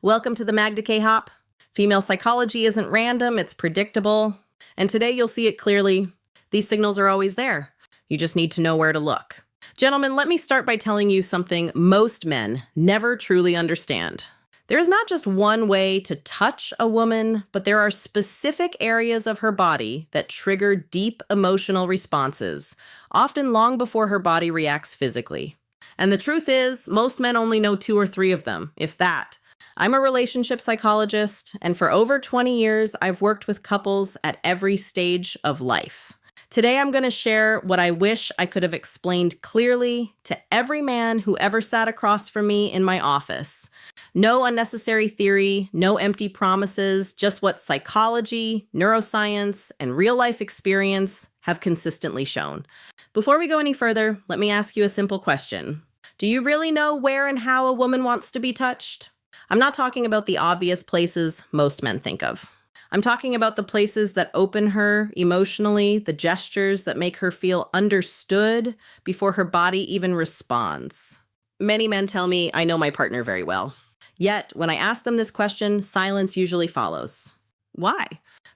Welcome to the Magda Hop. Female psychology isn't random, it's predictable. And today you'll see it clearly. These signals are always there. You just need to know where to look. Gentlemen, let me start by telling you something most men never truly understand. There is not just one way to touch a woman, but there are specific areas of her body that trigger deep emotional responses, often long before her body reacts physically. And the truth is, most men only know 2 or 3 of them, if that. I'm a relationship psychologist, and for over 20 years, I've worked with couples at every stage of life. Today, I'm going to share what I wish I could have explained clearly to every man who ever sat across from me in my office. No unnecessary theory, no empty promises, just what psychology, neuroscience, and real-life experience have consistently shown. Before we go any further, let me ask you a simple question. Do you really know where and how a woman wants to be touched? I'm not talking about the obvious places most men think of. I'm talking about the places that open her emotionally, the gestures that make her feel understood before her body even responds. Many men tell me I know my partner very well. Yet, when I ask them this question, silence usually follows. Why?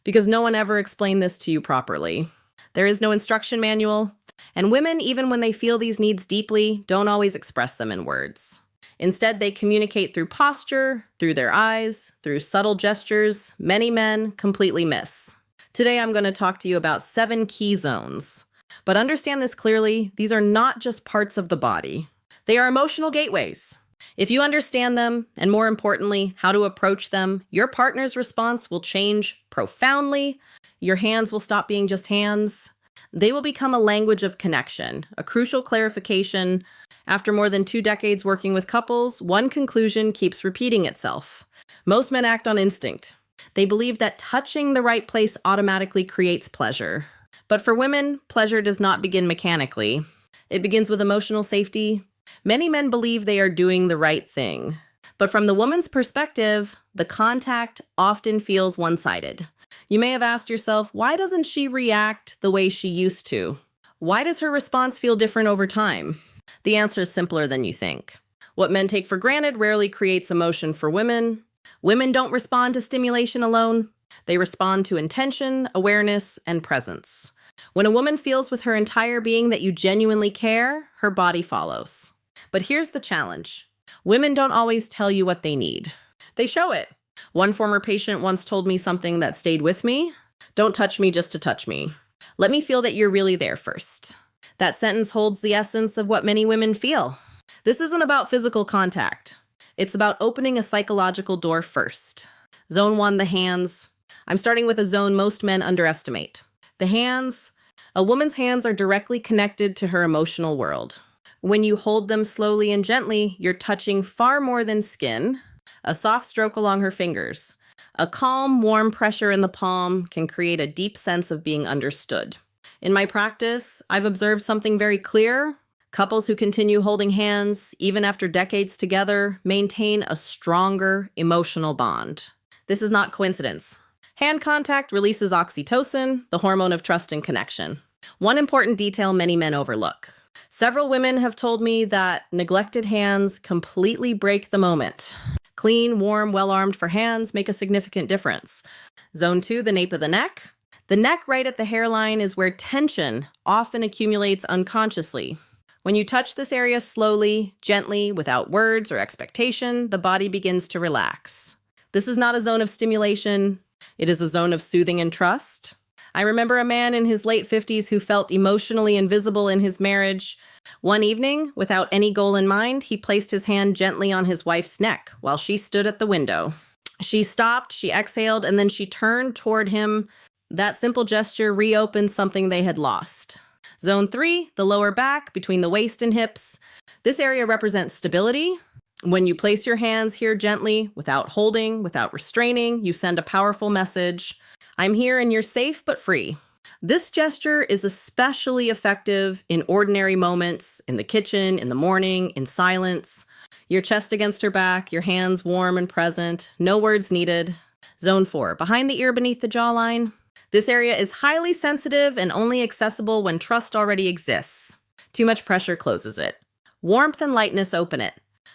Because no one ever explained this to you properly. There is no instruction manual, and women, even when they feel these needs deeply, don't always express them in words. Instead, they communicate through posture, through their eyes, through subtle gestures many men completely miss. Today, I'm going to talk to you about 7 key zones. But understand this clearly, these are not just parts of the body. They are emotional gateways. If you understand them, and more importantly, how to approach them, your partner's response will change profoundly. Your hands will stop being just hands. They will become a language of connection, a crucial clarification. After more than 2 decades working with couples, one conclusion keeps repeating itself. Most men act on instinct. They believe that touching the right place automatically creates pleasure. But for women, pleasure does not begin mechanically. It begins with emotional safety. Many men believe they are doing the right thing. But from the woman's perspective, the contact often feels one-sided. You may have asked yourself, why doesn't she react the way she used to? Why does her response feel different over time? The answer is simpler than you think. What men take for granted rarely creates emotion for women. Women don't respond to stimulation alone. They respond to intention, awareness, and presence. When a woman feels with her entire being that you genuinely care, her body follows. But here's the challenge. Women don't always tell you what they need. They show it. One former patient once told me something that stayed with me. Don't touch me just to touch me. Let me feel that you're really there first. That sentence holds the essence of what many women feel. This isn't about physical contact. It's about opening a psychological door first. Zone 1, the hands. I'm starting with a zone most men underestimate. The hands. A woman's hands are directly connected to her emotional world. When you hold them slowly and gently, you're touching far more than skin. A soft stroke along her fingers. A calm, warm pressure in the palm can create a deep sense of being understood. In my practice, I've observed something very clear. Couples who continue holding hands, even after decades together, maintain a stronger emotional bond. This is not coincidence. Hand contact releases oxytocin, the hormone of trust and connection. One important detail many men overlook. Several women have told me that neglected hands completely break the moment. Clean, warm, well-armed for hands make a significant difference. Zone 2, the nape of the neck. The neck right at the hairline is where tension often accumulates unconsciously. When you touch this area slowly, gently, without words or expectation, the body begins to relax. This is not a zone of stimulation. It is a zone of soothing and trust. I remember a man in his late 50s who felt emotionally invisible in his marriage. One evening, without any goal in mind, he placed his hand gently on his wife's neck while she stood at the window. She stopped, she exhaled, and then she turned toward him. That simple gesture reopened something they had lost. Zone 3, the lower back, between the waist and hips. This area represents stability. When you place your hands here gently, without holding, without restraining, you send a powerful message. I'm here and you're safe but free. This gesture is especially effective in ordinary moments, in the kitchen, in the morning, in silence. Your chest against her back, your hands warm and present, no words needed. Zone 4, behind the ear beneath the jawline. This area is highly sensitive and only accessible when trust already exists. Too much pressure closes it. Warmth and lightness open it.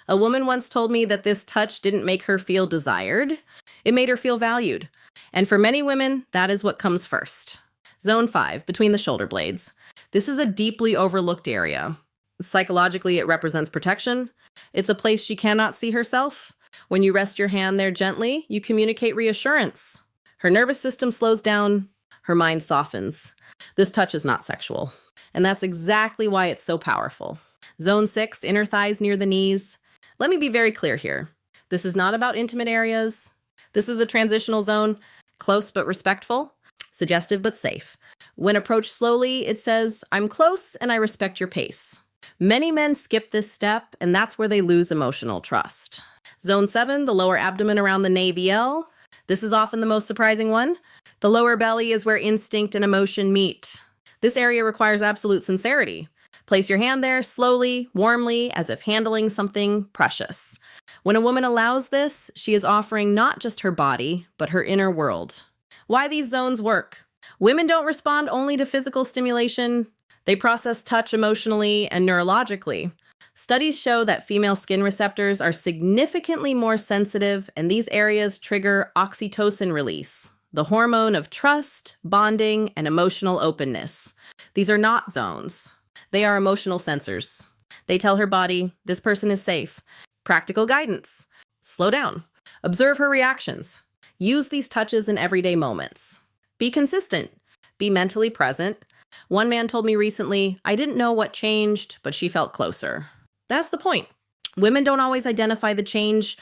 A woman once told me that this touch didn't make her feel desired, it made her feel valued. And for many women, that is what comes first. Zone 5, between the shoulder blades. This is a deeply overlooked area. Psychologically, it represents protection. It's a place she cannot see herself. When you rest your hand there gently, you communicate reassurance. Her nervous system slows down, her mind softens. This touch is not sexual. And that's exactly why it's so powerful. Zone 6, inner thighs near the knees. Let me be very clear here. This is not about intimate areas. This is a transitional zone, close but respectful, suggestive but safe. When approached slowly, it says, "I'm close and I respect your pace." Many men skip this step, and that's where they lose emotional trust. Zone 7, the lower abdomen around the navel. This is often the most surprising one. The lower belly is where instinct and emotion meet. This area requires absolute sincerity. Place your hand there slowly, warmly, as if handling something precious. When a woman allows this, she is offering not just her body, but her inner world. Why these zones work? Women don't respond only to physical stimulation. They process touch emotionally and neurologically. Studies show that female skin receptors are significantly more sensitive, and these areas trigger oxytocin release, the hormone of trust, bonding, and emotional openness. These are not zones. They are emotional sensors. They tell her body, this person is safe. Practical guidance. Slow down. Observe her reactions. Use these touches in everyday moments. Be consistent. Be mentally present. One man told me recently, "I didn't know what changed, but she felt closer." That's the point. Women don't always identify the change.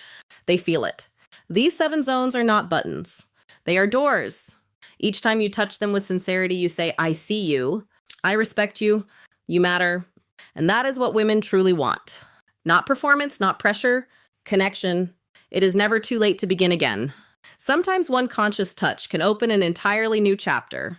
They feel it. These 7 zones are not buttons. They are doors. Each time you touch them with sincerity, you say, "I see you. I respect you. You matter." And that is what women truly want. Not performance, not pressure, connection. It is never too late to begin again. Sometimes one conscious touch can open an entirely new chapter.